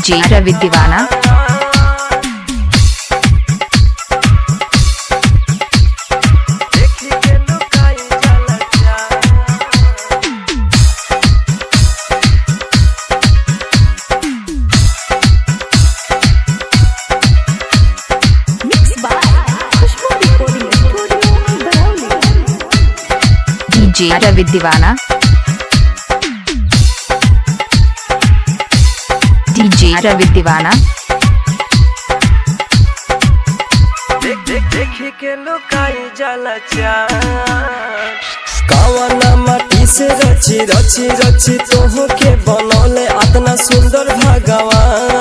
DJ रवि दीवाना। DJ रवि दीवाना। DJ रवि दीवाना। देखी के लुकाई जाला चाँद कावना माटी से रची रची रची तोह के बनौले अतना सुंदर भगवान।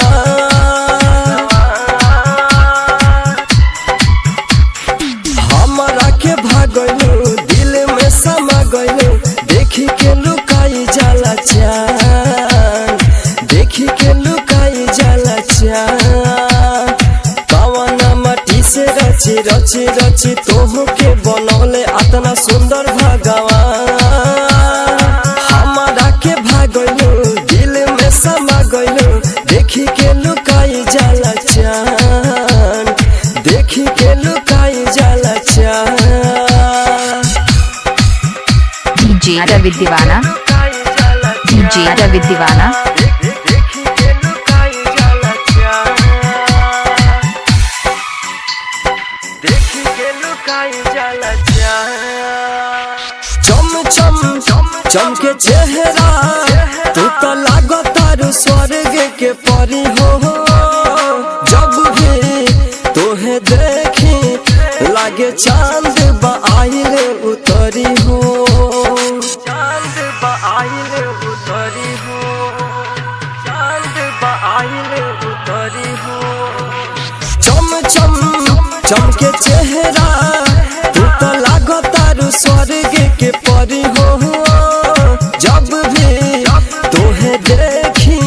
हमरा के भागलू दिल में समा गलू देखी के लुकाई जाला चाँद। देखी के लुकाई जाला चाँद कावना माटी से रची रची रची तोह के बनौले अतना सुंदर भगवान। हमरा के भागलू दिल में समा गलू देखी के लुकाई जाला चाँद। देखी के लुकाई जाला चाँद। डीजे रवि दीवाना। डीजे रवि दीवाना। चम चम चमके चेहरा तू तो लागो तारू स्वर्ग के परी हो। जब भी तोहे देखी लागे चांद बाइले उतरी हो। चांद बाइले उतरी हो। चांद बाइले उतरी हो। चम चम चमके चेहरा तू तो लागो तारू स्वर्ग के परी हो। जब भी तोहे देखी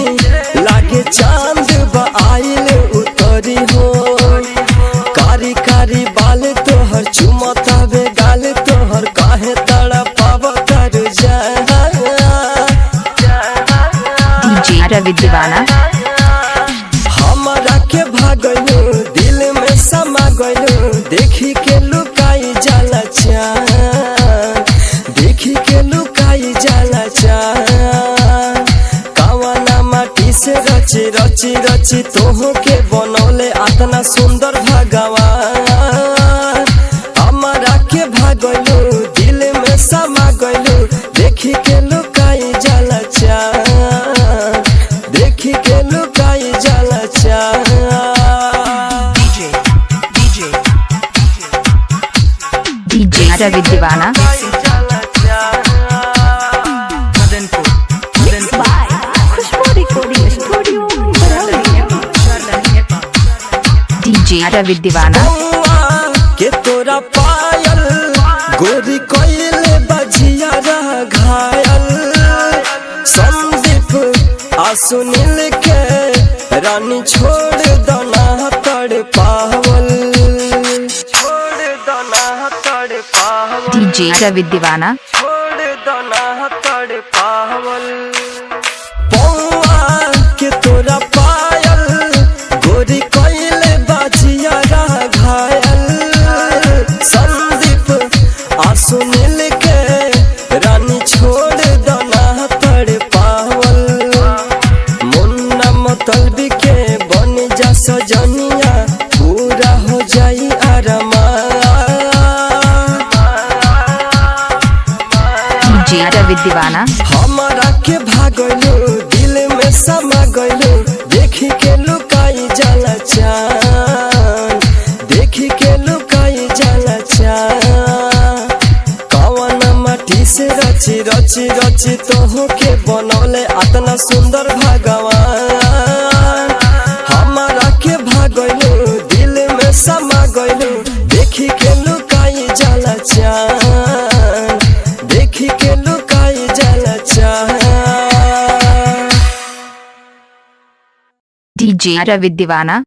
लागे चांद बाइले उतरी हो। कारी कारी बाल तोहर चुमतावे गाल तोहर काहे तड़पाव कर जा। डीजे रवि दीवाना। हमरा के भागलू दिल में समा गलू देखी के लुकाई जाला चाँद। देखी के लुकाई जाला चाँद कावना माटी से रची रची रची तोह के बनौले अतना सुंदर भगवान। हमरा के भागलू दिल में समा गलू देखी के लुकाई जाला चाँद। देखी के लुकाई जाला चाँद। डीजे रवि दीवाना। डीजे रवि दीवाना। के तोरा पायल गोरी कोइले बजिया घायल। संदीप आ सुनील के रानी छोड़ दना तड़ पावल। छोड़ दना तड़ पावल। डीजे रवि दीवाना। छोड़ दना तड़ पावल। पौआ के तोरा पायल गोरी कोइले बजिया घायल। संदीप आ सुनील के रानी छोड़ दना तड़ पावल। मुन्ना मतलबी के बन जा सजनिया पूरा हो जाई अरमान। डीजे रवि दीवाना। हमरा के भागलू दिल में समा गलू देखी के लुकाई जाला चाँद। देखी के लुकाई जाला चाँद कावना माटी से रची रची रची तोह के बनौले अतना सुंदर भगवान। हमरा के भागलू दिल में समा गलू देखी के लुकाई जाला चाँद। देखी के लुकाई जाला चाँद। डीजे रवि दीवाना।